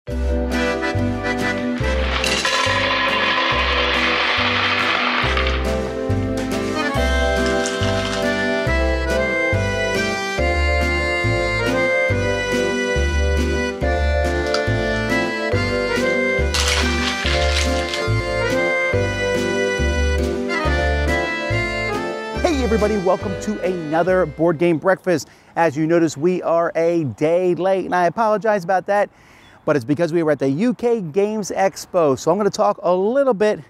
Everybody, welcome to another board game breakfast. As you notice, we are a day late, and I apologize about that, but it's because we were at the UK Games Expo. So I'm going to talk a little bit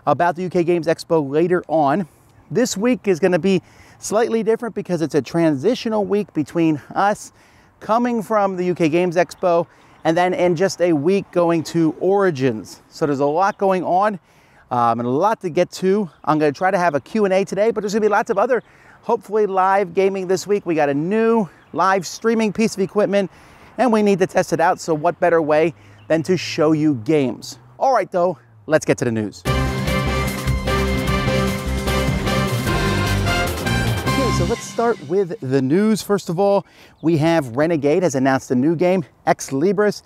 about the UK Games Expo later on. This week is going to be slightly different because it's a transitional week between us coming from the UK Games Expo and then in just a week going to Origins. So there's a lot going on. And a lot to get to. I'm going to try to have a Q&A today, but there's going to be lots of other, hopefully, live gaming this week. We got a new live streaming piece of equipment, and we need to test it out. So what better way than to show you games? All right, though, let's get to the news. Okay, so let's start with the news. First of all, we have Renegade has announced a new game, Ex Libris,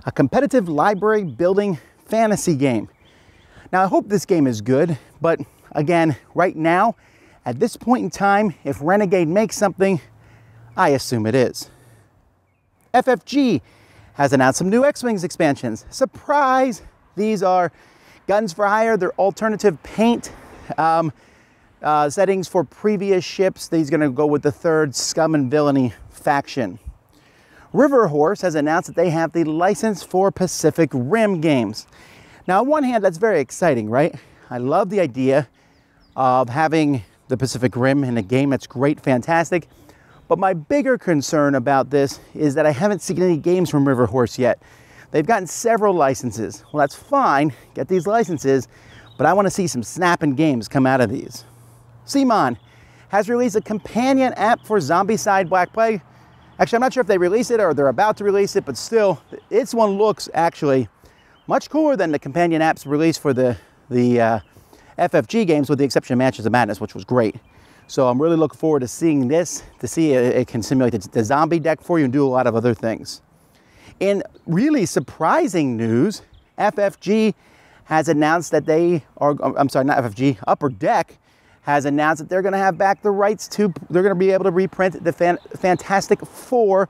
a competitive library building fantasy game. Now, I hope this game is good, but again, right now, at this point in time, if Renegade makes something, I assume it is. FFG has announced some new X-Wings expansions. Surprise! These are Guns for Hire, they're alternative paint settings for previous ships. These are going to go with the third Scum and Villainy faction. River Horse has announced that they have the license for Pacific Rim games. Now, on one hand, that's very exciting, right? I love the idea of having the Pacific Rim in a game. That's great, fantastic. But my bigger concern about this is that I haven't seen any games from River Horse yet. They've gotten several licenses. Well, that's fine, get these licenses, but I want to see some snapping games come out of these. CMON has released a companion app for Zombicide Black Plague. Actually, I'm not sure if they released it or they're about to release it, but still, this one looks actually much cooler than the companion apps released for the FFG games, with the exception of Matches of Madness, which was great. So I'm really looking forward to seeing this, to see it can simulate the zombie deck for you and do a lot of other things. In really surprising news, FFG has announced that they are, I'm sorry, not FFG, Upper Deck has announced that they're going to have back the rights to, they're going to be able to reprint the Fantastic Four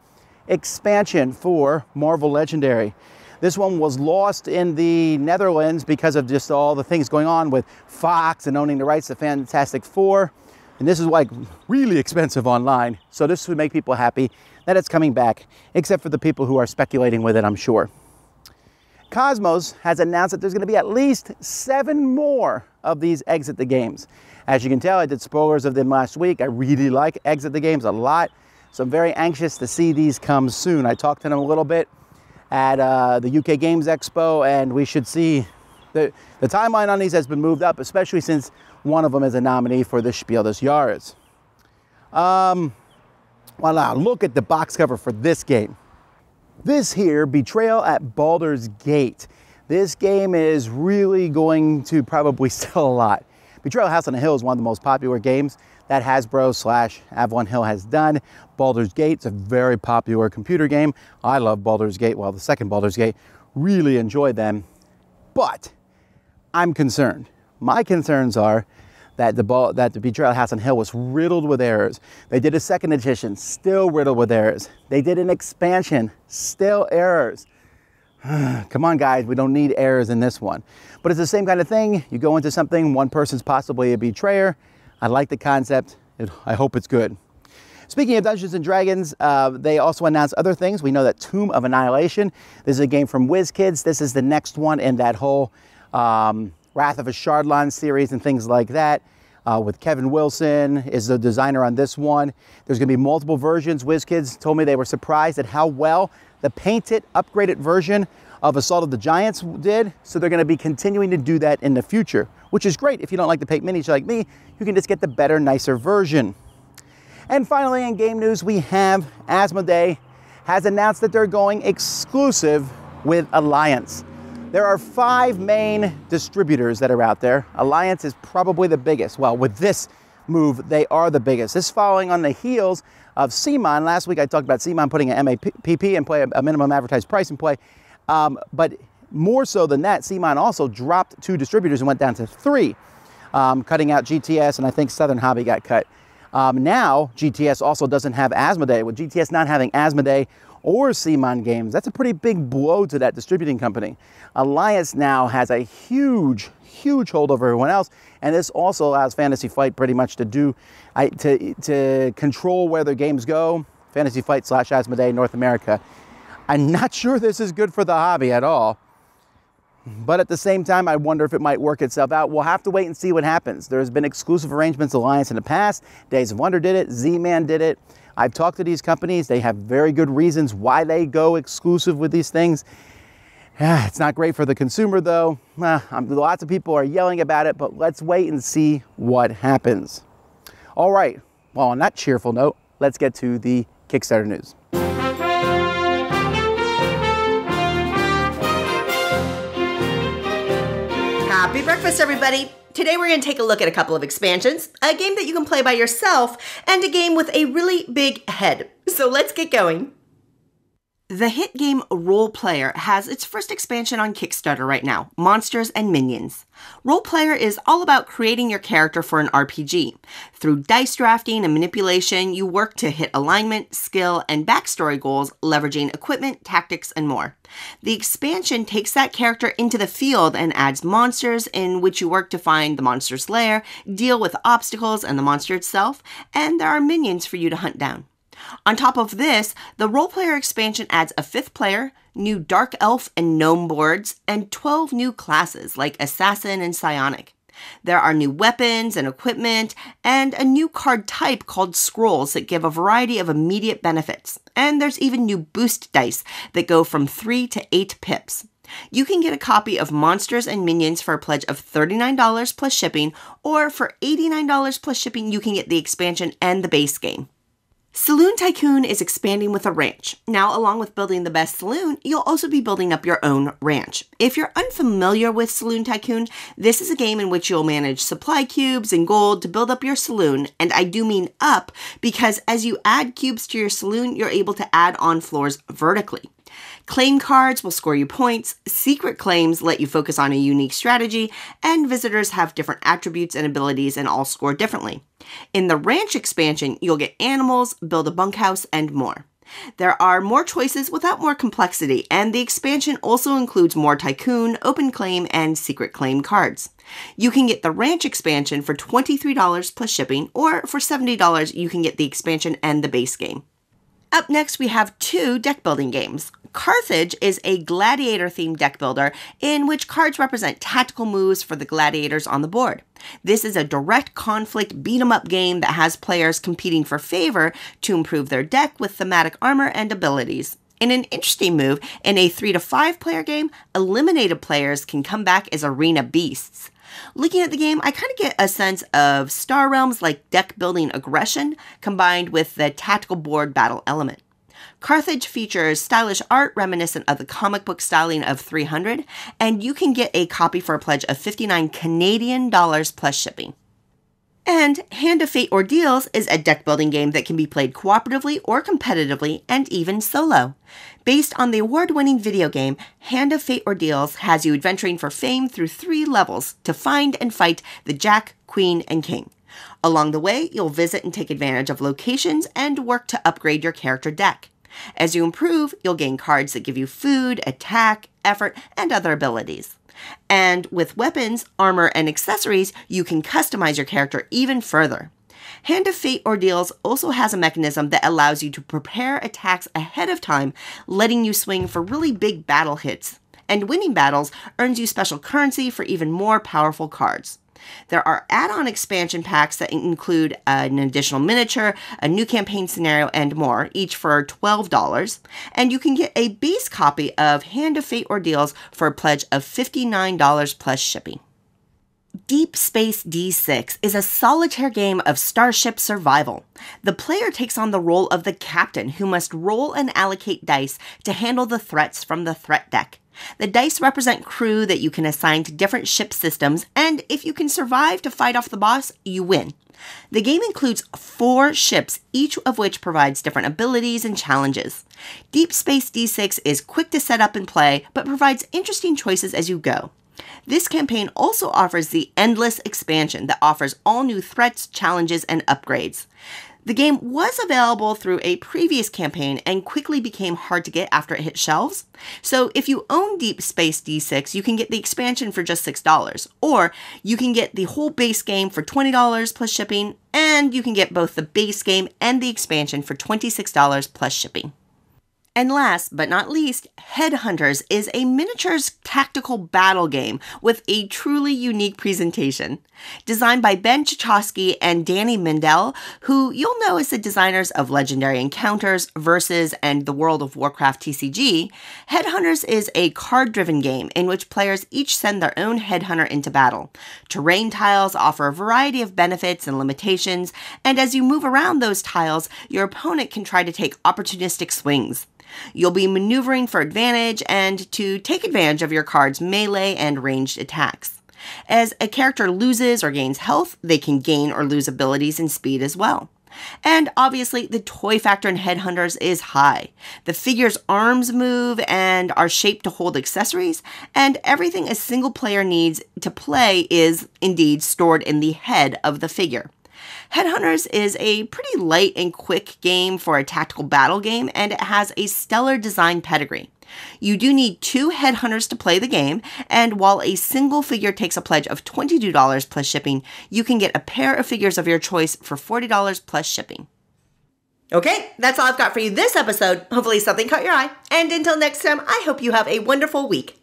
expansion for Marvel Legendary. This one was lost in the Netherlands because of just all the things going on with Fox and owning the rights to Fantastic Four. And this is like really expensive online. So this would make people happy that it's coming back, except for the people who are speculating with it, I'm sure. Cosmos has announced that there's going to be at least 7 more of these Exit the Games. As you can tell, I did spoilers of them last week. I really like Exit the Games a lot. So I'm very anxious to see these come soon. I talked to them a little bit at the UK Games Expo, and we should see the timeline on these has been moved up, especially since one of them is a nominee for the Spiel des Jahres. Voila, look at the box cover for this game. This here, Betrayal at Baldur's Gate. This game is really going to probably sell a lot. Betrayal House on the Hill is one of the most popular games that Hasbro / Avalon Hill has done. Baldur's Gate is a very popular computer game. I love Baldur's Gate, well, the second Baldur's Gate. Really enjoyed them. But I'm concerned. My concerns are that the Betrayal House on Hill was riddled with errors. They did a second edition, still riddled with errors. They did an expansion, still errors. Come on, guys, we don't need errors in this one. But it's the same kind of thing. You go into something, one person's possibly a betrayer. I like the concept. I hope it's good. Speaking of Dungeons & Dragons, they also announced other things. We know that Tomb of Annihilation, this is a game from WizKids. This is the next one in that whole Wrath of Ashardlan series and things like that. With Kevin Wilson is the designer on this one. There's going to be multiple versions. WizKids told me they were surprised at how well the painted, upgraded version of Assault of the Giants did. So they're going to be continuing to do that in the future, which is great. If you don't like the paint minis like me, you can just get the better, nicer version. And finally, in game news, we have Asmodee has announced that they're going exclusive with Alliance. There are 5 main distributors that are out there. Alliance is probably the biggest. Well, with this move, they are the biggest. This following on the heels of CMON. Last week I talked about CMON putting an MAPP in play, a minimum advertised price in play. But more so than that, CMON also dropped 2 distributors and went down to 3, cutting out GTS, and I think Southern Hobby got cut. Now, GTS also doesn't have Asmodee. With GTS not having Asmodee or CMON Games, that's a pretty big blow to that distributing company. Alliance now has a huge hold over everyone else, and this also allows Fantasy Flight pretty much to control where their games go. Fantasy Flight / Asmodee North America. I'm not sure this is good for the hobby at all. But at the same time, I wonder if it might work itself out. We'll have to wait and see what happens. There's been exclusive arrangements Alliance in the past. Days of Wonder did it. Z-Man did it. I've talked to these companies. They have very good reasons why they go exclusive with these things. It's not great for the consumer, though. Lots of people are yelling about it, but let's wait and see what happens. All right. Well, on that cheerful note, let's get to the Kickstarter news. Happy breakfast, everybody! Today we're going to take a look at a couple of expansions, a game that you can play by yourself, and a game with a really big head. So let's get going. The hit game Roll Player has its first expansion on Kickstarter right now, Monsters and Minions. Roll Player is all about creating your character for an RPG. Through dice drafting and manipulation, you work to hit alignment, skill, and backstory goals, leveraging equipment, tactics, and more. The expansion takes that character into the field and adds monsters, in which you work to find the monster's lair, deal with obstacles and the monster itself, and there are minions for you to hunt down. On top of this, the Roll Player expansion adds a 5th player, new Dark Elf and Gnome boards, and 12 new classes like Assassin and Psionic. There are new weapons and equipment, and a new card type called Scrolls that give a variety of immediate benefits. And there's even new boost dice that go from 3 to 8 pips. You can get a copy of Monsters and Minions for a pledge of $39 plus shipping, or for $89 plus shipping, you can get the expansion and the base game. Saloon Tycoon is expanding with a ranch. Now, along with building the best saloon, you'll also be building up your own ranch. If you're unfamiliar with Saloon Tycoon, this is a game in which you'll manage supply cubes and gold to build up your saloon, and I do mean up, because as you add cubes to your saloon, you're able to add on floors vertically. Claim cards will score you points, secret claims let you focus on a unique strategy, and visitors have different attributes and abilities and all score differently. In the ranch expansion, you'll get animals, build a bunkhouse, and more. There are more choices without more complexity, and the expansion also includes more tycoon, open claim, and secret claim cards. You can get the ranch expansion for $23 plus shipping, or for $70 you can get the expansion and the base game. Up next, we have 2 deck building games. Carthage is a gladiator-themed deck builder in which cards represent tactical moves for the gladiators on the board. This is a direct conflict beat-em-up game that has players competing for favor to improve their deck with thematic armor and abilities. In an interesting move, in a 3 to 5 player game, eliminated players can come back as arena beasts. Looking at the game, I kind of get a sense of Star Realms like deck building aggression combined with the tactical board battle element. Carthage features stylish art reminiscent of the comic book styling of 300, and you can get a copy for a pledge of $59 Canadian plus shipping. And Hand of Fate Ordeals is a deck building game that can be played cooperatively or competitively, and even solo. Based on the award-winning video game, Hand of Fate Ordeals has you adventuring for fame through 3 levels to find and fight the Jack, Queen, and King. Along the way, you'll visit and take advantage of locations and work to upgrade your character deck. As you improve, you'll gain cards that give you food, attack, effort, and other abilities. And with weapons, armor, and accessories, you can customize your character even further. Hand of Fate Ordeals also has a mechanism that allows you to prepare attacks ahead of time, letting you swing for really big battle hits. And winning battles earns you special currency for even more powerful cards. There are add-on expansion packs that include an additional miniature, a new campaign scenario, and more, each for $12. And you can get a base copy of Hand of Fate Ordeals for a pledge of $59 plus shipping. Deep Space D6 is a solitaire game of starship survival. The player takes on the role of the captain who must roll and allocate dice to handle the threats from the threat deck. The dice represent crew that you can assign to different ship systems, and if you can survive to fight off the boss, you win. The game includes 4 ships, each of which provides different abilities and challenges. Deep Space D6 is quick to set up and play, but provides interesting choices as you go. This campaign also offers the Endless expansion that offers all new threats, challenges, and upgrades. The game was available through a previous campaign and quickly became hard to get after it hit shelves. So if you own Deep Space D6, you can get the expansion for just $6, or you can get the whole base game for $20 plus shipping, and you can get both the base game and the expansion for $26 plus shipping. And last but not least, Headhunters is a miniatures tactical battle game with a truly unique presentation. Designed by Ben Chachowski and Danny Mendel, who you'll know as the designers of Legendary Encounters, Versus, and the World of Warcraft TCG, Headhunters is a card-driven game in which players each send their own headhunter into battle. Terrain tiles offer a variety of benefits and limitations, and as you move around those tiles, your opponent can try to take opportunistic swings. You'll be maneuvering for advantage and to take advantage of your card's melee and ranged attacks. As a character loses or gains health, they can gain or lose abilities and speed as well. And obviously, the toy factor in Headhunters is high. The figure's arms move and are shaped to hold accessories, and everything a single player needs to play is indeed stored in the head of the figure. Headhunters is a pretty light and quick game for a tactical battle game, and it has a stellar design pedigree. You do need 2 Headhunters to play the game, and while a single figure takes a pledge of $22 plus shipping, you can get a pair of figures of your choice for $40 plus shipping. Okay, that's all I've got for you this episode. Hopefully something caught your eye. And until next time, I hope you have a wonderful week.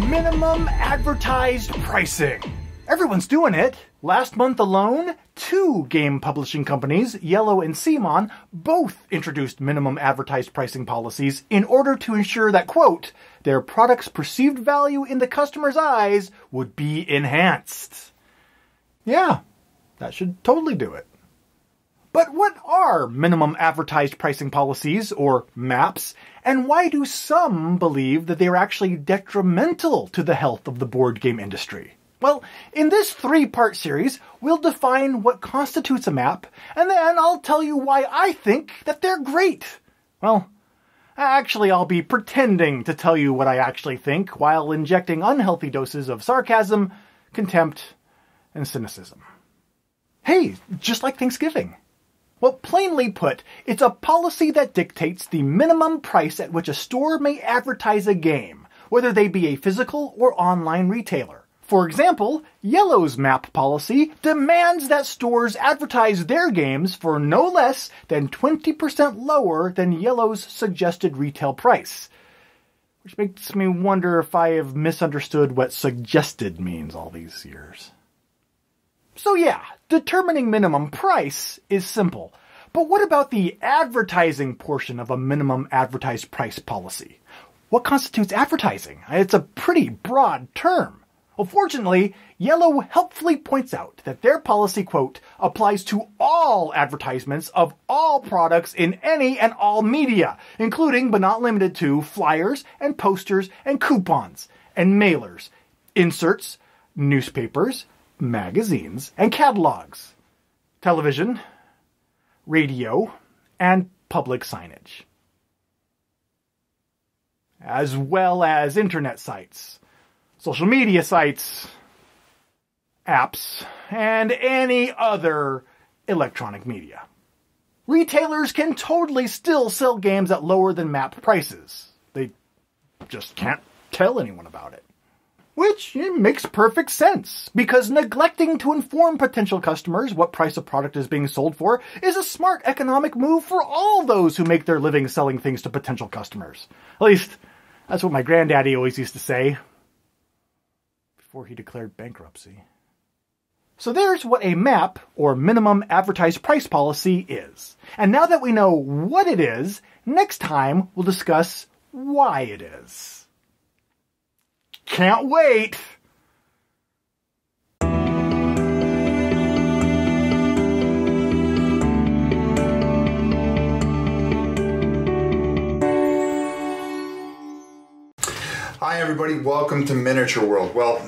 Minimum advertised pricing. Everyone's doing it. Last month alone, 2 game publishing companies, Yellow and Simon, both introduced minimum advertised pricing policies in order to ensure that, quote, their product's perceived value in the customer's eyes would be enhanced. Yeah, that should totally do it. But what are minimum advertised pricing policies, or MAPs, and why do some believe that they are actually detrimental to the health of the board game industry? Well, in this 3-part series, we'll define what constitutes a MAP, and then I'll tell you why I think that they're great. Well, actually, I'll be pretending to tell you what I actually think while injecting unhealthy doses of sarcasm, contempt, and cynicism. Hey, just like Thanksgiving. Well, plainly put, it's a policy that dictates the minimum price at which a store may advertise a game, whether they be a physical or online retailer. For example, Yellow's MAP policy demands that stores advertise their games for no less than 20% lower than Yellow's suggested retail price. Which makes me wonder if I have misunderstood what suggested means all these years. So yeah, determining minimum price is simple. But what about the advertising portion of a minimum advertised price policy? What constitutes advertising? It's a pretty broad term. Well, fortunately, Yellow helpfully points out that their policy, quote, applies to all advertisements of all products in any and all media, including but not limited to flyers and posters and coupons and mailers, inserts, newspapers, magazines, and catalogs, television, radio, and public signage, as well as internet sites, social media sites, apps, and any other electronic media. Retailers can totally still sell games at lower than MAP prices. They just can't tell anyone about it. Which makes perfect sense, because neglecting to inform potential customers what price a product is being sold for is a smart economic move for all those who make their living selling things to potential customers. At least, that's what my granddaddy always used to say, before he declared bankruptcy. So there's what a MAP, or minimum advertised price policy, is. And now that we know what it is, next time we'll discuss why it is. Can't wait! Hi everybody, welcome to Miniature World. Well,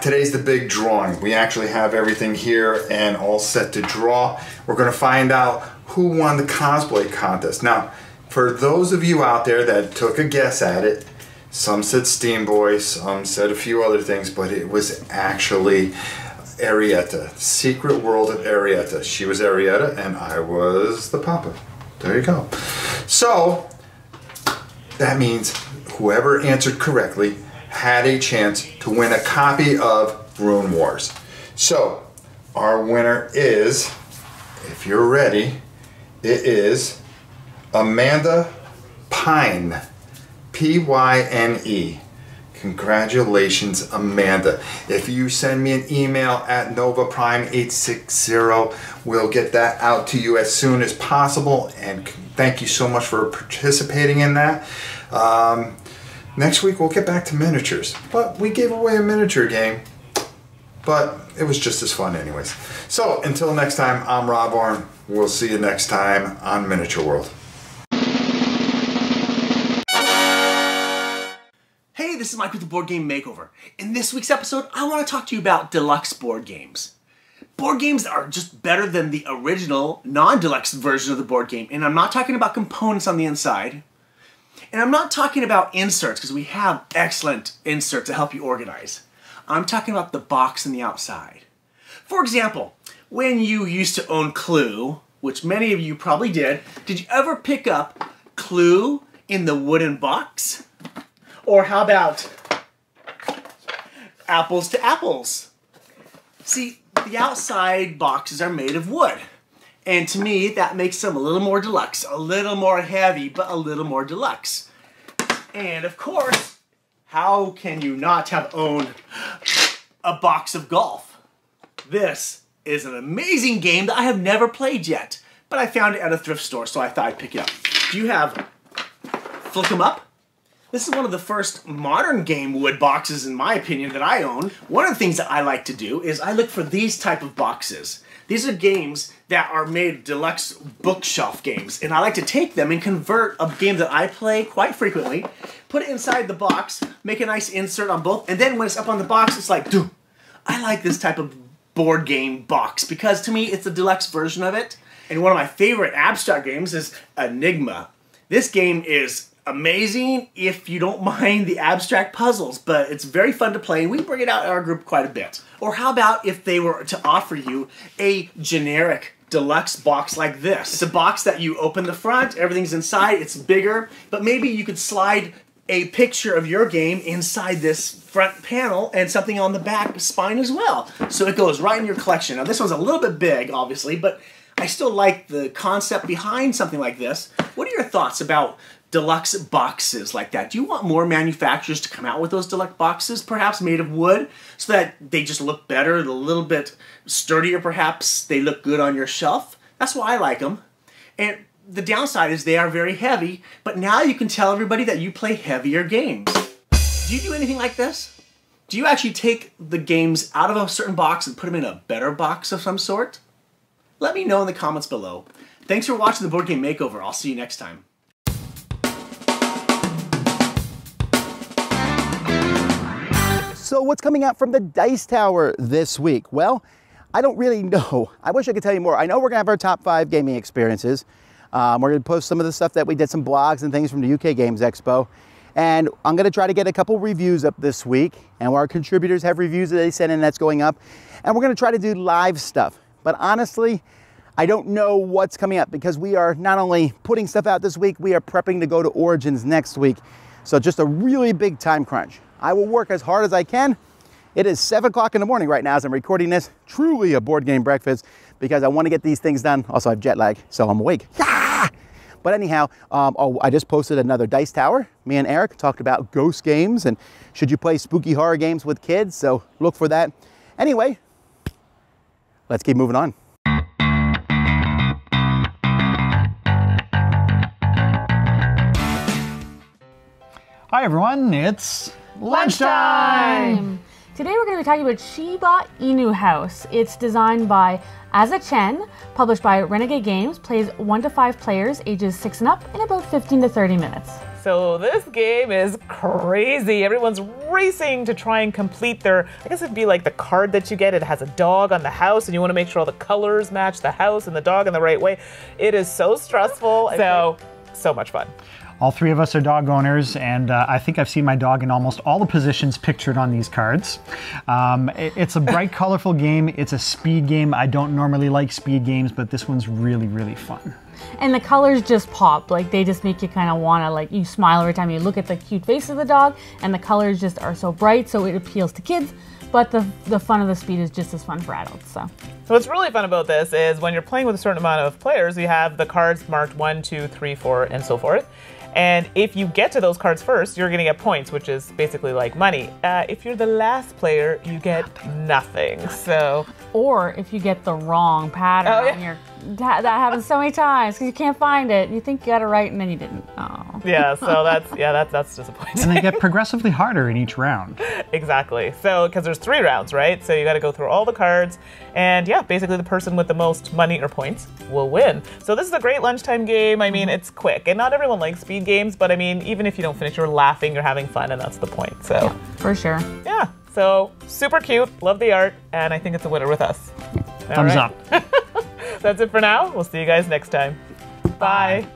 today's the big drawing. We actually have everything here and all set to draw. We're going to find out who won the cosplay contest. Now, for those of you out there that took a guess at it, some said Steam Boy, some said a few other things, but it was actually Arietta. Secret World of Arietta. She was Arietta and I was the Papa. There you go. So, that means whoever answered correctly had a chance to win a copy of Rune Wars. So, our winner is, if you're ready, it is Amanda Pine. P-Y-N-E. Congratulations, Amanda. If you send me an email at NovaPrime860, we'll get that out to you as soon as possible. And thank you so much for participating in that. Next week we'll get back to miniatures, but we gave away a miniature game, but it was just as fun anyways. So until next time, I'm Rob Orm. We'll see you next time on Miniature World. Hey, this is Mike with the Board Game Makeover. In this week's episode, I want to talk to you about deluxe board games. Board games are just better than the original, non-deluxe version of the board game, and I'm not talking about components on the inside. And I'm not talking about inserts, because we have excellent inserts to help you organize. I'm talking about the box and the outside. For example, when you used to own Clue, which many of you probably did you ever pick up Clue in the wooden box? Or how about Apples to Apples? See, the outside boxes are made of wood. And to me, that makes them a little more deluxe, a little more heavy, but a little more deluxe. And of course, how can you not have owned a box of golf? This is an amazing game that I have never played yet, but I found it at a thrift store, so I thought I'd pick it up. Do you have Flick 'em Up? This is one of the first modern game wood boxes, in my opinion, that I own. One of the things that I like to do is I look for these type of boxes. These are games that are made deluxe bookshelf games, and I like to take them and convert a game that I play quite frequently, put it inside the box, make a nice insert on both, and then when it's up on the box, it's like, dude, I like this type of board game box because to me, it's a deluxe version of it. And one of my favorite abstract games is Enigma. This game is amazing if you don't mind the abstract puzzles, but it's very fun to play and we bring it out in our group quite a bit. Or how about if they were to offer you a generic deluxe box like this? It's a box that you open the front, everything's inside, it's bigger, but maybe you could slide a picture of your game inside this front panel and something on the back spine as well. So it goes right in your collection. Now this one's a little bit big, obviously, but I still like the concept behind something like this. What are your thoughts about deluxe boxes like that? Do you want more manufacturers to come out with those deluxe boxes, perhaps made of wood, so that they just look better, a little bit sturdier perhaps, they look good on your shelf? That's why I like them. And the downside is they are very heavy, but now you can tell everybody that you play heavier games. Do you do anything like this? Do you actually take the games out of a certain box and put them in a better box of some sort? Let me know in the comments below. Thanks for watching the Board Game Makeover. I'll see you next time. So what's coming out from the Dice Tower this week? Well, I don't really know. I wish I could tell you more. I know we're gonna have our top 5 gaming experiences. We're gonna post some of the stuff that we did, some blogs and things from the UK Games Expo. And I'm gonna try to get a couple reviews up this week. And our contributors have reviews that they sent in that's going up. And we're gonna try to do live stuff. But honestly, I don't know what's coming up because we are not only putting stuff out this week, we are prepping to go to Origins next week. So just a really big time crunch. I will work as hard as I can. It is 7 o'clock in the morning right now as I'm recording this. Truly a board game breakfast because I want to get these things done. Also, I have jet lag, so I'm awake. Ah! But anyhow, I just posted another Dice Tower. Me and Eric talked about ghost games and should you play spooky horror games with kids, so look for that. Anyway, let's keep moving on. Hi everyone, it's Lunchtime! Today we're going to be talking about Shiba Inu House. It's designed by Aza Chen, published by Renegade Games, plays 1 to 5 players, ages 6 and up, in about 15 to 30 minutes. So this game is crazy. Everyone's racing to try and complete their, I guess it'd be like the card that you get. It has a dog on the house and you want to make sure all the colors match the house and the dog in the right way. It is so stressful. So much fun. All three of us are dog owners, and I think I've seen my dog in almost all the positions pictured on these cards. It's a bright, colorful game. It's a speed game. I don't normally like speed games, but this one's really, really fun. And the colors just pop, like they just make you kind of want to, like, you smile every time you look at the cute face of the dog, and the colors just are so bright, so it appeals to kids, but the fun of the speed is just as fun for adults. So what's really fun about this is when you're playing with a certain amount of players, you have the cards marked 1, 2, 3, 4, and so forth. And if you get to those cards first, you're going to get points, which is basically like money. If you're the last player, you get nothing. So, or if you get the wrong pattern, that happens so many times because you can't find it. You think you got it right, and then you didn't. Oh. Yeah, so that's disappointing. And they get progressively harder in each round. Exactly. So, because there's 3 rounds, right? So you got to go through all the cards, and yeah, basically the person with the most money or points will win. So this is a great lunchtime game. I mean, it's quick, and not everyone likes speed games, but I mean, even if you don't finish, you're laughing, you're having fun, and that's the point. So yeah, for sure. Yeah. So super cute. Love the art, and I think it's a winner with us. Thumbs up. That's it for now. We'll see you guys next time. Bye.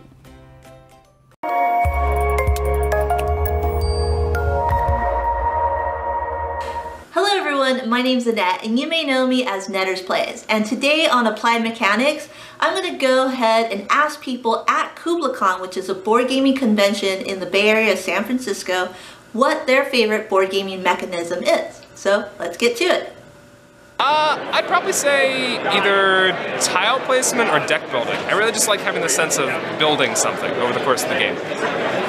Hello everyone, my name's Annette, and you may know me as Netters Plays. And today on Applied Mechanics, I'm going to go ahead and ask people at KublaCon, which is a board gaming convention in the Bay Area of San Francisco, what their favorite board gaming mechanism is. So let's get to it. I'd probably say either tile placement or deck building. I really just like having the sense of building something over the course of the game.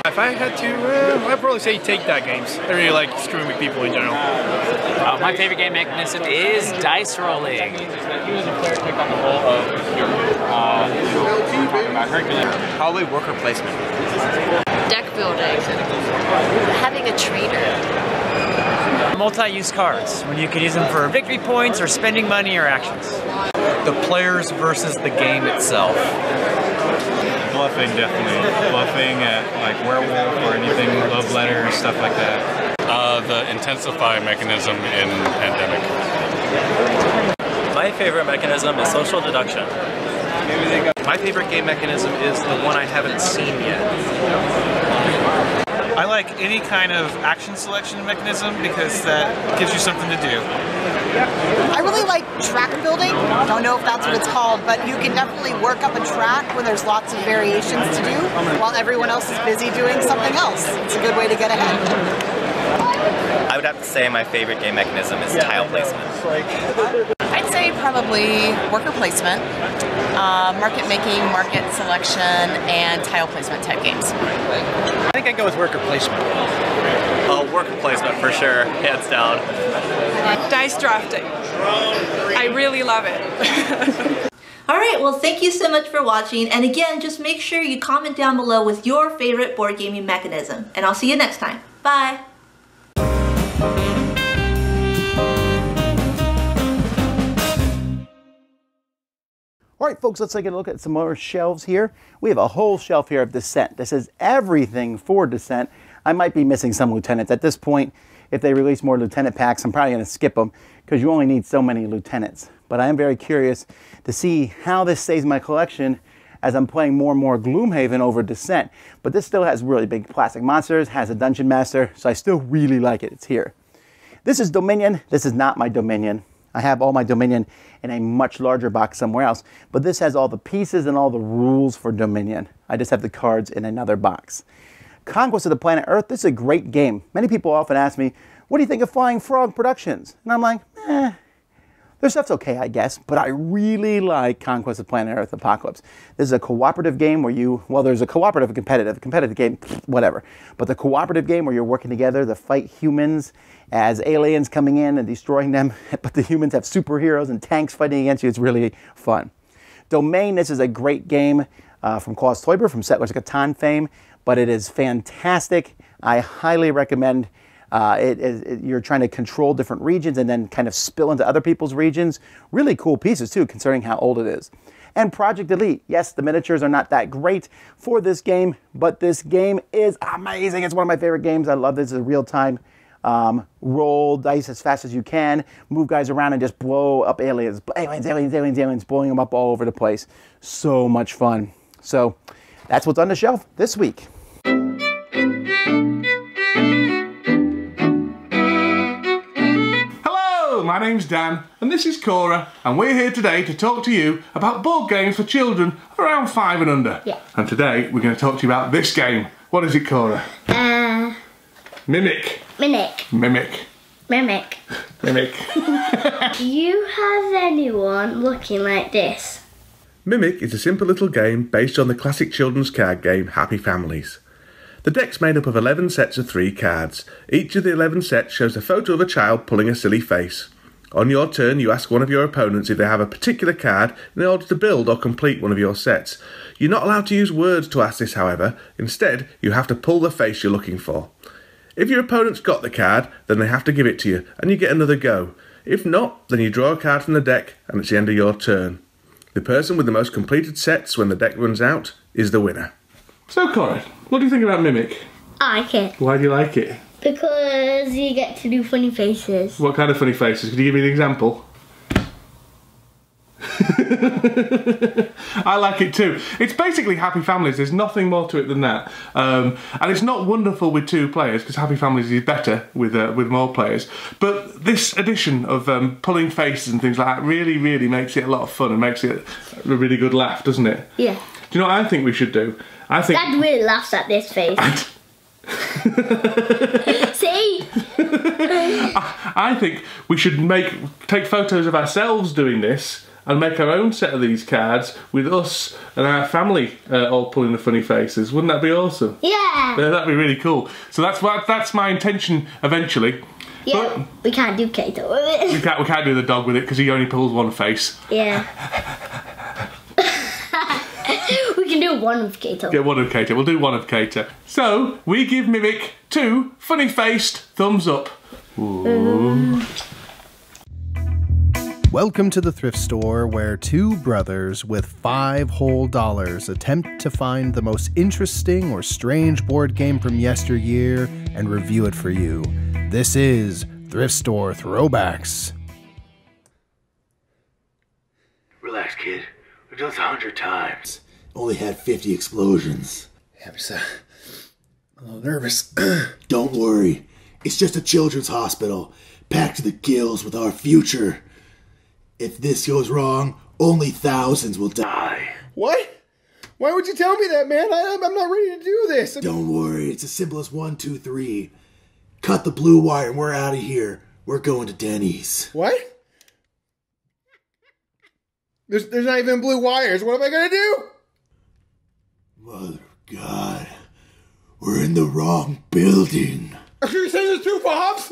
If I had to, I'd probably say take-that games. I really like screwing with people in general. My favorite game mechanism is dice rolling. Player take on the role of your Probably worker placement. Deck building. Having a trader. Multi-use cards, when you could use them for victory points or spending money or actions. The players versus the game itself. Bluffing, definitely. Bluffing at like werewolf or anything, love letters, stuff like that. The intensify mechanism in Pandemic. My favorite mechanism is social deduction. My favorite game mechanism is the one I haven't seen yet. I like any kind of action selection mechanism because that gives you something to do. I really like track building. Don't know if that's what it's called, but you can definitely work up a track when there's lots of variations to do while everyone else is busy doing something else. It's a good way to get ahead. I would have to say my favorite game mechanism is tile placement. I'd say probably worker placement, market making, market selection, and tile placement type games. I think I'd go with worker placement. Oh, worker placement for sure, hands down. Dice drafting. I really love it. Alright, well thank you so much for watching, and again, just make sure you comment down below with your favorite board gaming mechanism, and I'll see you next time. Bye! All right, folks, let's take a look at some more shelves here. We have a whole shelf here of Descent. This is everything for Descent. I might be missing some lieutenants. At this point, if they release more lieutenant packs, I'm probably going to skip them because you only need so many lieutenants. But I am very curious to see how this stays in my collection as I'm playing more and more Gloomhaven over Descent. But this still has really big plastic monsters, has a Dungeon Master, so I still really like it. It's here. This is Dominion. This is not my Dominion. I have all my Dominion in a much larger box somewhere else, but this has all the pieces and all the rules for Dominion. I just have the cards in another box. Conquest of the Planet Earth, this is a great game. Many people often ask me, what do you think of Flying Frog Productions? And I'm like, their stuff's okay, I guess, but I really like Conquest of Planet Earth Apocalypse. This is a cooperative game where there's a cooperative and competitive game, whatever. But the cooperative game where you're working together to fight humans as aliens coming in and destroying them, but the humans have superheroes and tanks fighting against you. It's really fun. Domain, this is a great game from Klaus Teuber from Settlers of Catan fame, but it is fantastic. I highly recommend you're trying to control different regions and then kind of spill into other people's regions. Really cool pieces too, considering how old it is. And Project Elite. Yes, the miniatures are not that great for this game, but this game is amazing. It's one of my favorite games. I love this. It's a real-time roll dice as fast as you can, move guys around and just blow up aliens. Aliens, blowing them up all over the place. So much fun. So that's what's on the shelf this week. My name's Dan, and this is Cora, and we're here today to talk to you about board games for children around 5 and under. Yeah. And today we're going to talk to you about this game. What is it, Cora? Mimic. Mimic. Mimic. Mimic. Mimic. Do you have anyone looking like this? Mimic is a simple little game based on the classic children's card game Happy Families. The deck's made up of 11 sets of 3 cards. Each of the 11 sets shows a photo of a child pulling a silly face. On your turn, you ask one of your opponents if they have a particular card in order to build or complete one of your sets. You're not allowed to use words to ask this, however. Instead, you have to pull the face you're looking for. If your opponent's got the card, then they have to give it to you, and you get another go. If not, then you draw a card from the deck, and it's the end of your turn. The person with the most completed sets when the deck runs out is the winner. So, Cora, what do you think about Mimic? I like it. Why do you like it? Because you get to do funny faces. What kind of funny faces? Could you give me an example? I like it too. It's basically Happy Families. There's nothing more to it than that. And it's not wonderful with 2 players, because Happy Families is better with more players. But this edition of pulling faces and things like that really, really makes it a lot of fun and makes it a really good laugh, doesn't it? Yeah. Do you know what I think we should do? I think Dad really laughs at this face. See? I think we should take photos of ourselves doing this and make our own set of these cards with us and our family all pulling the funny faces. Wouldn't that be awesome? Yeah. That'd be really cool. So that's my intention eventually. Yeah, but we can't do Kato with it. We can't do the dog with it because he only pulls one face. Yeah. We can do one of Kato. Yeah, one of Kato. We'll do one of Kato. So, we give Mimic 2 funny-faced thumbs up. Ooh. Welcome to the thrift store, where 2 brothers with 5 whole dollars attempt to find the most interesting or strange board game from yesteryear and review it for you. This is Thrift Store Throwbacks. Relax, kid. We've done this 100 times. Only had 50 explosions. Yeah, I'm just a little nervous. Don't worry. It's just a children's hospital, packed to the gills with our future. If this goes wrong, only thousands will die. What? Why would you tell me that, man? I'm not ready to do this. Don't worry. It's as simple as 1, 2, 3. Cut the blue wire and we're out of here. We're going to Denny's. What? There's not even blue wires. What am I going to do? Mother of God. We're in the wrong building. Are you saying there's 2 Bobs?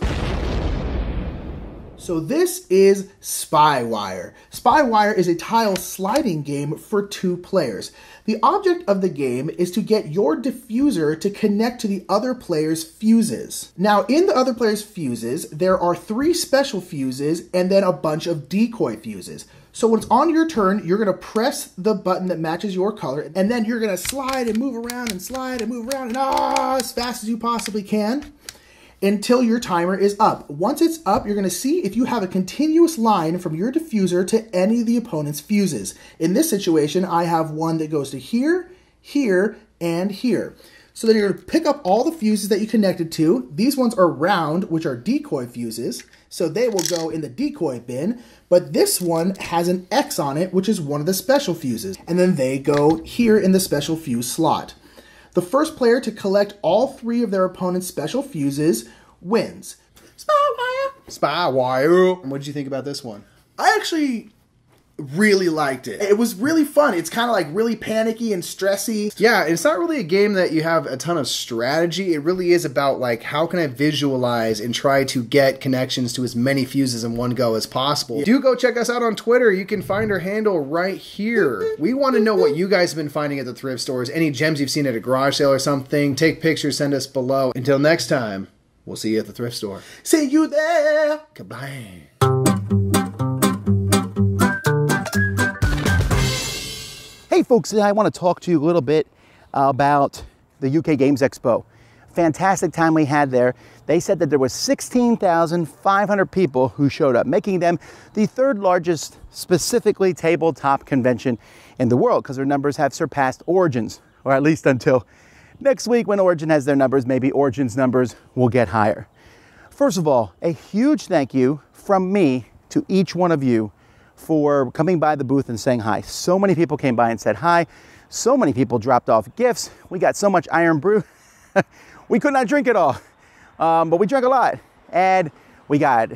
So this is Spywire. Spywire is a tile sliding game for 2 players. The object of the game is to get your diffuser to connect to the other player's fuses. Now, in the other player's fuses, there are 3 special fuses and then a bunch of decoy fuses. So when it's on your turn, you're gonna press the button that matches your color, and then you're gonna slide and move around and slide and move around and as fast as you possibly can until your timer is up. Once it's up, you're gonna see if you have a continuous line from your diffuser to any of the opponent's fuses. In this situation, I have one that goes to here, here, and here. So then you're gonna pick up all the fuses that you connected to. These ones are round, which are decoy fuses, so they will go in the decoy bin. But this one has an X on it, which is one of the special fuses. And then they go here in the special fuse slot. The first player to collect all 3 of their opponent's special fuses wins. Spywire! Spywire! What did you think about this one? I actually really liked it. It was really fun. It's kind of like really panicky and stressy. Yeah, it's not really a game that you have a ton of strategy. It really is about like, how can I visualize and try to get connections to as many fuses in one go as possible. Do go check us out on Twitter. You can find our handle right here. We want to know what you guys have been finding at the thrift stores. Any gems you've seen at a garage sale or something. Take pictures, send us below. Until next time, we'll see you at the thrift store. See you there! Kabang! Hey folks, today I want to talk to you a little bit about the UK Games Expo. Fantastic time we had there. They said that there was 16,500 people who showed up, making them the third largest specifically tabletop convention in the world, because their numbers have surpassed Origins, or at least until next week when Origin has their numbers. Maybe Origin's numbers will get higher. First of all, a huge thank you from me to each one of you for coming by the booth and saying hi. So many people came by and said hi. So many people dropped off gifts. We got so much Iron Brew. We could not drink it all, but we drank a lot. And we got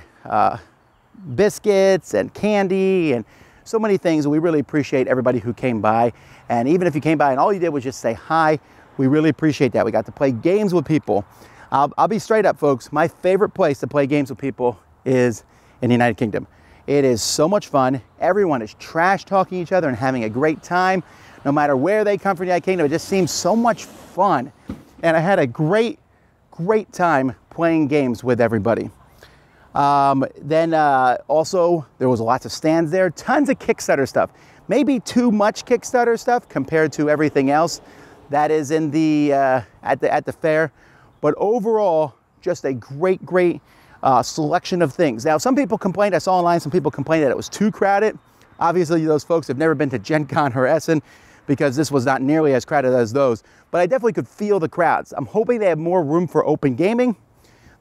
biscuits and candy and so many things. We really appreciate everybody who came by. And even if you came by and all you did was just say hi, we really appreciate that. We got to play games with people. I'll be straight up, folks. My favorite place to play games with people is in the United Kingdom. It is so much fun. Everyone is trash talking each other and having a great time. No matter where they come from the United Kingdom, it just seems so much fun. And I had a great time playing games with everybody. Also, there was lots of stands there, tons of Kickstarter stuff. Maybe too much Kickstarter stuff compared to everything else that is in the at the fair. But overall, just a great selection of things. Now, some people complained, I saw online, some people complained that it was too crowded. Obviously, those folks have never been to Gen Con or Essen, because this was not nearly as crowded as those. But I definitely could feel the crowds. I'm hoping they have more room for open gaming.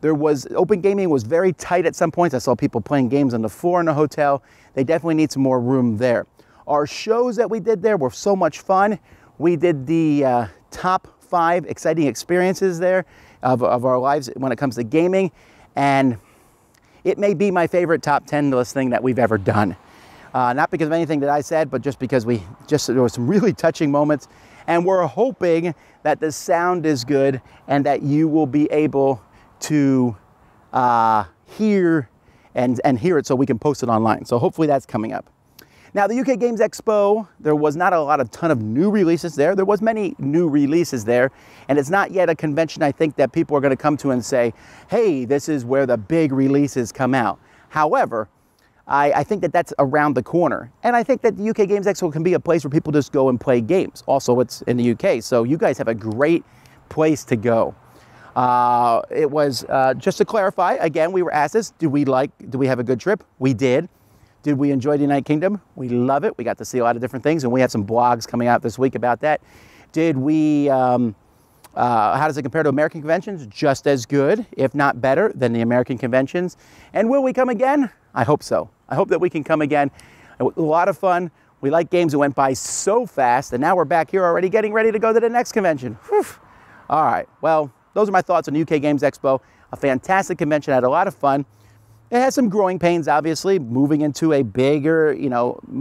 Open gaming was very tight at some points. I saw people playing games on the floor in the hotel. They definitely need some more room there. Our shows that we did there were so much fun. We did the top 5 exciting experiences there of our lives when it comes to gaming. And it may be my favorite top 10 list thing that we've ever done. Not because of anything that I said, but just because there were some really touching moments. And we're hoping that the sound is good and that you will be able to hear hear it so we can post it online. So hopefully that's coming up. Now, the UK Games Expo, there was not a ton of new releases there. There was many new releases there, and it's not yet a convention I think that people are going to come to and say, hey, this is where the big releases come out. However, I think that that's around the corner. And I think that the UK Games Expo can be a place where people just go and play games. Also, it's in the UK, so you guys have a great place to go. It was, just to clarify, again, we were asked this, do we have a good trip? We did. Did we enjoy the United Kingdom? We love it. We got to see a lot of different things, and we have some blogs coming out this week about that. Did we, how does it compare to American conventions? Just as good, if not better, than the American conventions. And will we come again? I hope so. I hope that we can come again. It was a lot of fun. We like games that went by so fast, and now we're back here already getting ready to go to the next convention. Whew. All right, well, those are my thoughts on the UK Games Expo. A fantastic convention, I had a lot of fun. It has some growing pains, obviously. Moving into a bigger,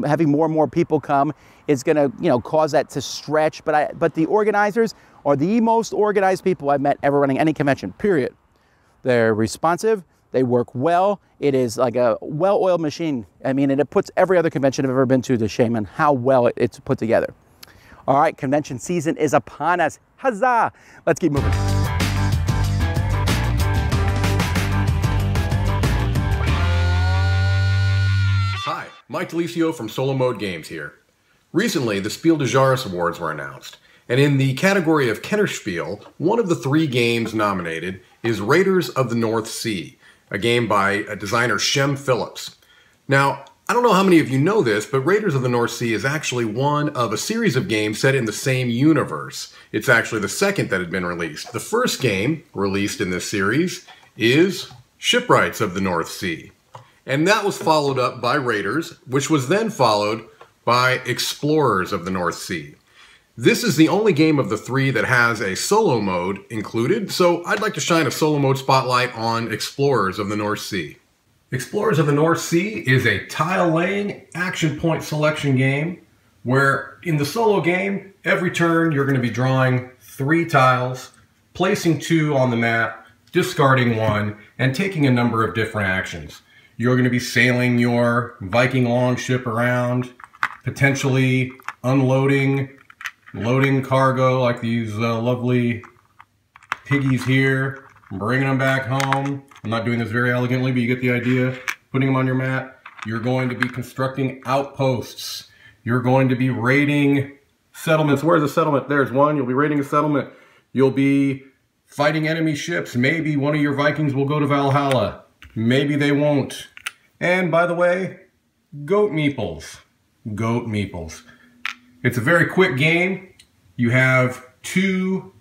having more and more people come is going to, cause that to stretch. But the organizers are the most organized people I've met ever running any convention, period. They're responsive. They work well. It is like a well-oiled machine. I mean, and it puts every other convention I've ever been to shame on how well it's put together. All right, convention season is upon us. Huzzah! Let's keep moving. Hi, Mike Delisio from Solomode Games here. Recently, the Spiel des Jahres Awards were announced, and in the category of Kennerspiel, one of the 3 games nominated is Raiders of the North Sea, a game by designer Shem Phillips. Now, I don't know how many of you know this, but Raiders of the North Sea is actually one of a series of games set in the same universe. It's actually the second that had been released. The first game released in this series is Shipwrights of the North Sea. And that was followed up by Raiders, which was then followed by Explorers of the North Sea. This is the only game of the 3 that has a solo mode included, so I'd like to shine a solo mode spotlight on Explorers of the North Sea. Explorers of the North Sea is a tile-laying, action point selection game where in the solo game, every turn you're going to be drawing 3 tiles, placing 2 on the map, discarding 1, and taking a number of different actions. You're going to be sailing your Viking longship around, potentially unloading, loading cargo like these lovely piggies here, bringing them back home. I'm not doing this very elegantly, but you get the idea. Putting them on your map. You're going to be constructing outposts. You're going to be raiding Settlements. Where's a settlement? There's one. You'll be raiding a settlement. You'll be fighting enemy ships. Maybe one of your Vikings will go to Valhalla. Maybe they won't. And by the way, goat meeples. Goat meeples. It's a very quick game. You have 2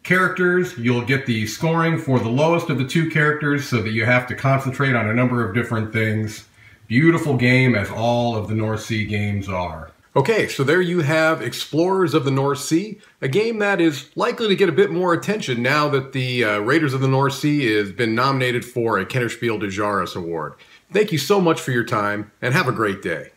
characters. You'll get the scoring for the lowest of the 2 characters so that you have to concentrate on a number of different things. Beautiful game, as all of the North Sea games are. Okay, so there you have Explorers of the North Sea, a game that is likely to get a bit more attention now that the Raiders of the North Sea has been nominated for a Kennerspiel des Jahres award. Thank you so much for your time, and have a great day.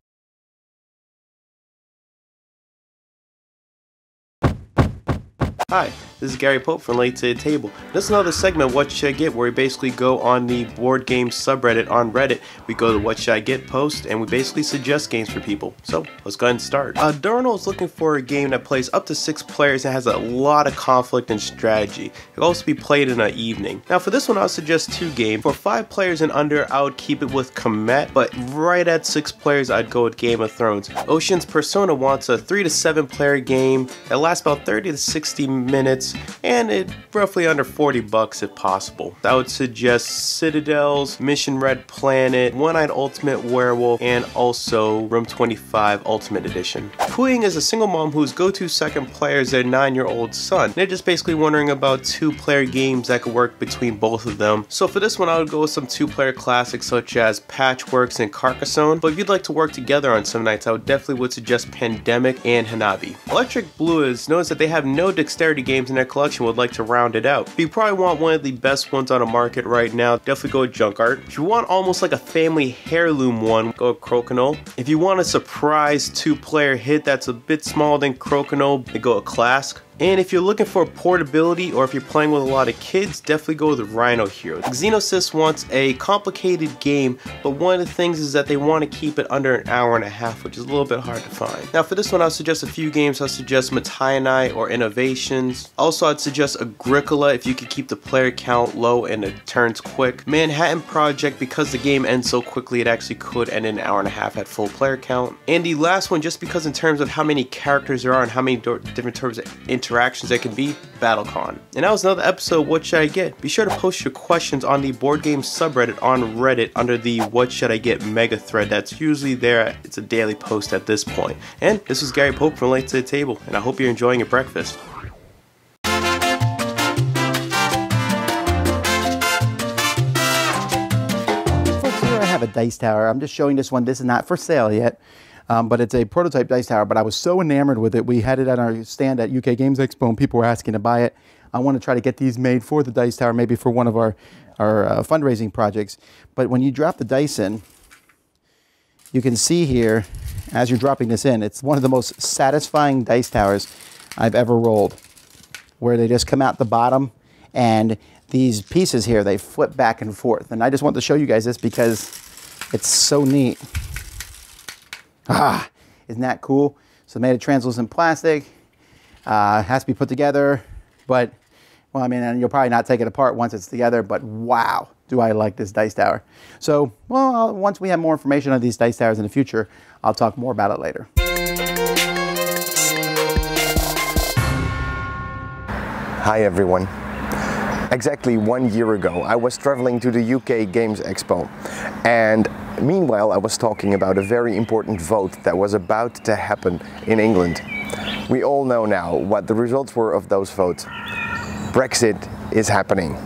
Hi, this is Gary Pope from Late to the Table. This is another segment of What Should I Get, where we basically go on the board game subreddit on Reddit. We go to What Should I Get post, and we basically suggest games for people. So, let's go ahead and start. Darno is looking for a game that plays up to 6 players and has a lot of conflict and strategy. It can also be played in an evening. Now, for this one, I'll suggest 2 games. For 5 players and under, I would keep it with Comet, but right at 6 players, I'd go with Game of Thrones. Ocean's Persona wants a 3 to 7 player game that lasts about 30 to 60 minutes, and it roughly under $40 if possible. I would suggest Citadels, Mission Red Planet, One-Eyed Ultimate Werewolf, and also Room 25 Ultimate Edition. Puing is a single mom whose go-to second player is their 9-year-old son. They're just basically wondering about 2-player games that could work between both of them. So for this one, I would go with some 2-player classics such as Patchworks and Carcassonne, but if you'd like to work together on some nights, I would definitely Pandemic and Hanabi. Electric Blue has noticed that they have no dexterity games in their collection, would like to round it out. But you probably want one of the best ones on the market right now, definitely go with Junk Art. If you want almost like a family heirloom one, go with Crokinole. If you want a surprise 2-player hit that's a bit smaller than Crokinole, then go with Clask. And if you're looking for portability, or if you're playing with a lot of kids, definitely go with Rhino Hero. Xenosys wants a complicated game, but one of the things is that they want to keep it under an hour and a half, which is a little bit hard to find. Now for this one, I'll suggest a few games. I'll suggest Matayanai or Innovations. Also, I'd suggest Agricola if you could keep the player count low and the turns quick. Manhattan Project, because the game ends so quickly, it actually could end in an hour and a half at full player count. And the last one, just because in terms of how many characters there are and how many different terms of interactions there can be, BattleCon. And that was another episode of What Should I Get? Be sure to post your questions on the board game subreddit on Reddit under the What Should I Get mega thread that's usually there. It's a daily post at this point. And this was Gary Pope from Late to the Table, and I hope you're enjoying your breakfast. Folks, here I have a dice tower. I'm just showing this one. This is not for sale yet. But it's a prototype dice tower, but I was so enamored with it. We had it at our stand at UK Games Expo, and people were asking to buy it. I want to try to get these made for the dice tower, maybe for one of our fundraising projects. But when you drop the dice in, you can see here, as you're dropping this in, it's one of the most satisfying dice towers I've ever rolled, where they just come out the bottom, and these pieces here, they flip back and forth. And I just want to show you guys this because it's so neat. Ah, isn't that cool? So made of translucent plastic, has to be put together, but, well, I mean, and you'll probably not take it apart once it's together, but wow, do I like this dice tower. So, well, once we have more information on these dice towers in the future, I'll talk more about it later. Hi everyone. Exactly 1 year ago, I was traveling to the UK Games Expo, and meanwhile I was talking about a very important vote that was about to happen in England. We all know now what the results were of those votes. Brexit is happening.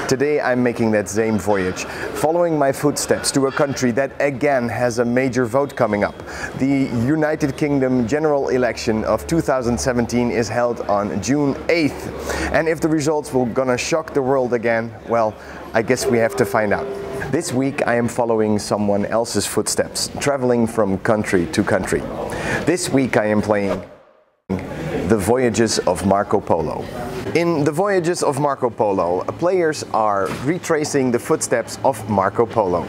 Today I'm making that same voyage, following my footsteps to a country that again has a major vote coming up. The United Kingdom general election of 2017 is held on June 8th. And if the results were gonna shock the world again, well, I guess we have to find out. This week I am following someone else's footsteps, traveling from country to country. This week I am playing The Voyages of Marco Polo. In The Voyages of Marco Polo, players are retracing the footsteps of Marco Polo.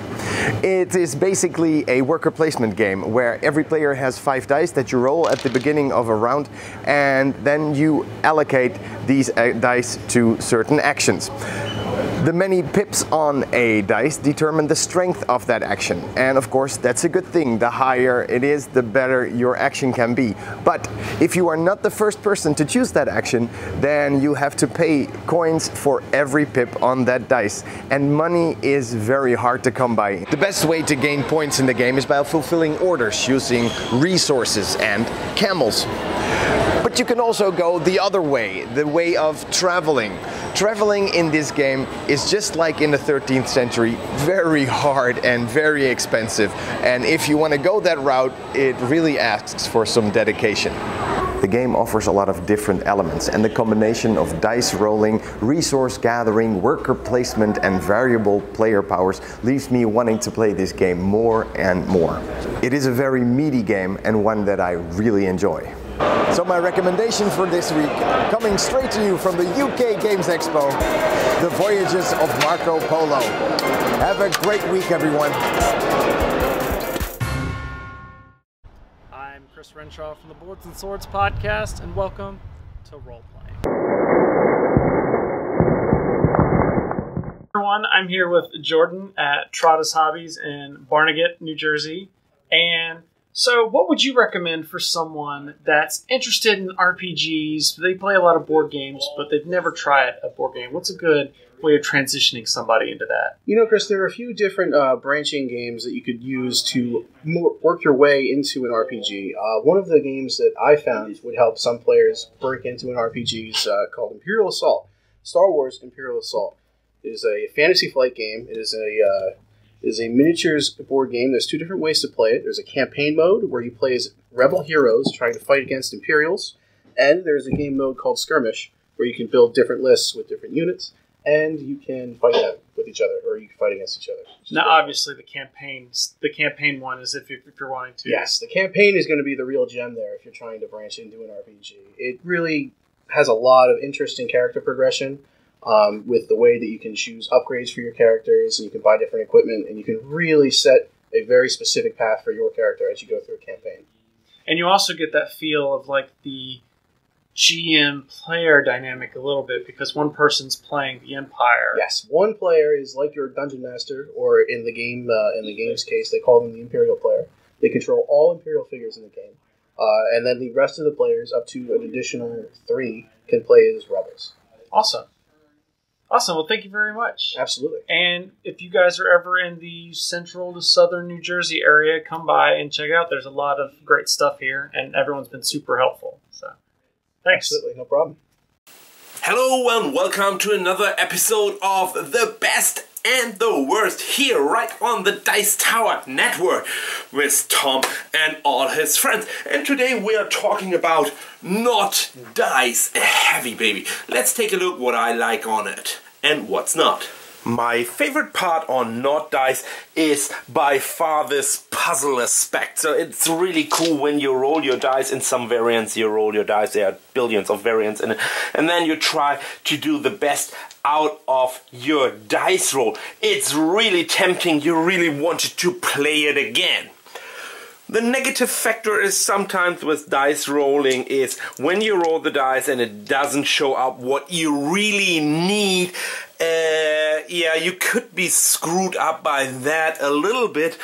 It is basically a worker placement game where every player has 5 dice that you roll at the beginning of a round, and then you allocate these dice to certain actions. The many pips on a dice determine the strength of that action. And of course, that's a good thing. The higher it is, the better your action can be. But if you are not the first person to choose that action, then you have to pay coins for every pip on that dice. And money is very hard to come by. The best way to gain points in the game is by fulfilling orders using resources and camels. But you can also go the other way, the way of traveling. Traveling in this game is just like in the 13th century, very hard and very expensive. And if you want to go that route, it really asks for some dedication. The game offers a lot of different elements, and the combination of dice rolling, resource gathering, worker placement and variable player powers leaves me wanting to play this game more and more. It is a very meaty game and one that I really enjoy. So my recommendation for this week, coming straight to you from the UK Games Expo, The Voyages of Marco Polo. Have a great week, everyone. I'm Chris Renshaw from the Boards and Swords podcast, and welcome to Roleplaying. Everyone, I'm here with Jordan at Trotta's Hobbies in Barnegat, New Jersey, and so what would you recommend for someone that's interested in RPGs? They play a lot of board games, but they've never tried a board game. What's a good way of transitioning somebody into that? You know, Chris, there are a few different branching games that you could use to work your way into an RPG. One of the games that I found would help some players break into an RPG is called Imperial Assault. Star Wars Imperial Assault. It is a fantasy flight game. It is a miniatures board game. There's two different ways to play it. There's a campaign mode where you play as rebel heroes trying to fight against Imperials, and there's a game mode called Skirmish where you can build different lists with different units, and you can fight them with each other, or you can fight against each other. Now, obviously, the campaign one is if you're wanting to. Yes, the campaign is going to be the real gem there if you're trying to branch into an RPG. It really has a lot of interesting character progression. With the way that you can choose upgrades for your characters, and you can buy different equipment, and you can really set a very specific path for your character as you go through a campaign. And you also get that feel of like the GM player dynamic a little bit, because one person's playing the Empire. Yes, one player is like your dungeon master, or in the game's case, they call them the Imperial player. They control all Imperial figures in the game, and then the rest of the players, up to an additional 3, can play as rebels. Awesome. Awesome. Well, thank you very much. Absolutely. And if you guys are ever in the central to southern New Jersey area, come by and check out. There's a lot of great stuff here, and everyone's been super helpful. So, thanks. Absolutely. No problem. Hello and welcome to another episode of The Best and the Worst here right on the Dice Tower Network with Tom and all his friends. And today we are talking about Not Dice, a heavy baby. Let's take a look what I like on it and what's not. My favorite part on Not Dice is by far this puzzle aspect. So it's really cool when you roll your dice. In some variants you roll your dice, there are billions of variants in it, and then you try to do the best out of your dice roll. It's really tempting, you really wanted to play it again. The negative factor is sometimes with dice rolling is when you roll the dice and it doesn't show up what you really need. Yeah, you could be screwed up by that a little bit.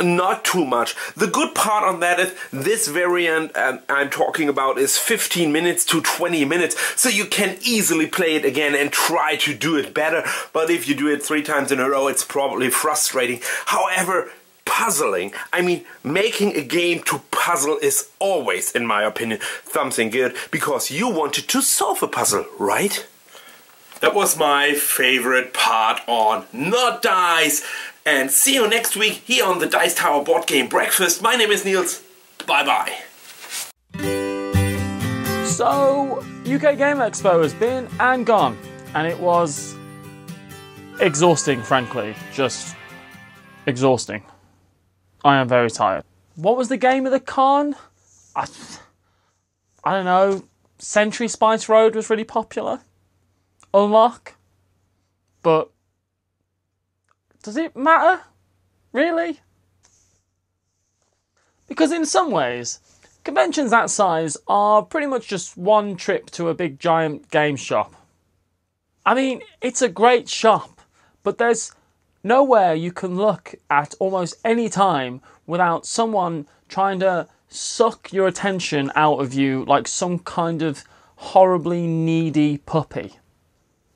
Not too much. The good part on that is this variant I'm talking about is 15 minutes to 20 minutes, so you can easily play it again and try to do it better. But if you do it 3 times in a row, it's probably frustrating. However, puzzling, I mean, making a game to puzzle is always, in my opinion, something good, because you wanted to solve a puzzle, right? That was my favorite part on Not Dice. And see you next week here on the Dice Tower Board Game Breakfast. My name is Niels. Bye-bye. So, UK Game Expo has been and gone. And it was exhausting, frankly. Just exhausting. I am very tired. What was the game of the con? I don't know. Century Spice Road was really popular. Unlock. But does it matter? Really? Because in some ways, conventions that size are pretty much just one trip to a big giant game shop. I mean, it's a great shop, but there's nowhere you can look at almost any time without someone trying to suck your attention out of you like some kind of horribly needy puppy.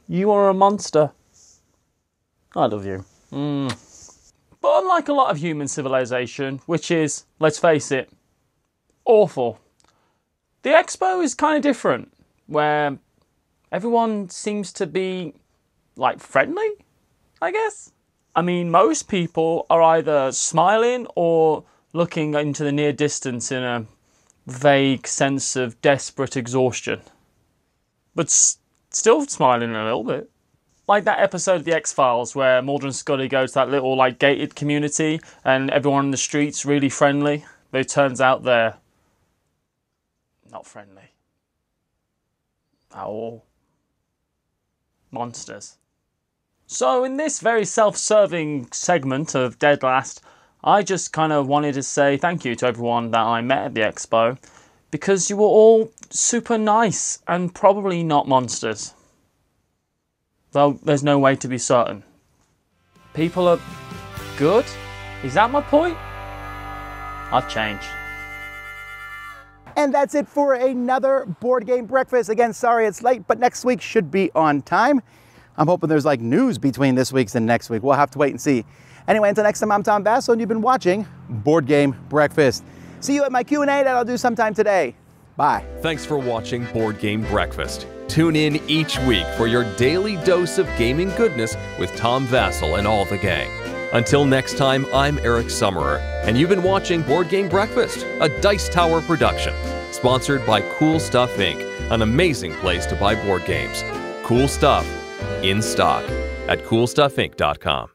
You are a monster. I love you. But unlike a lot of human civilization, which is, let's face it, awful, the expo is kind of different, where everyone seems to be, like, friendly, I guess? I mean, most people are either smiling or looking into the near distance in a vague sense of desperate exhaustion. But still smiling a little bit. Like that episode of The X-Files where Mulder and Scully go to that little, like, gated community and everyone in the street's really friendly, but it turns out they're not friendly at all. Monsters. So in this very self-serving segment of Dead Last, I just kind of wanted to say thank you to everyone that I met at the expo, because you were all super nice and probably not monsters. Though there's no way to be certain. People are good? Is that my point? I've changed. And that's it for another board game breakfast. Again, sorry it's late, but next week should be on time. I'm hoping there's like news between this week's and next week. We'll have to wait and see. Anyway, until next time, I'm Tom Basso, and you've been watching Board Game Breakfast. See you at my Q&A that I'll do sometime today. Bye. Thanks for watching Board Game Breakfast. Tune in each week for your daily dose of gaming goodness with Tom Vassell and all the gang. Until next time, I'm Eric Summerer, and you've been watching Board Game Breakfast, a Dice Tower production, sponsored by Cool Stuff Inc., an amazing place to buy board games. Cool stuff in stock at CoolStuffInc.com.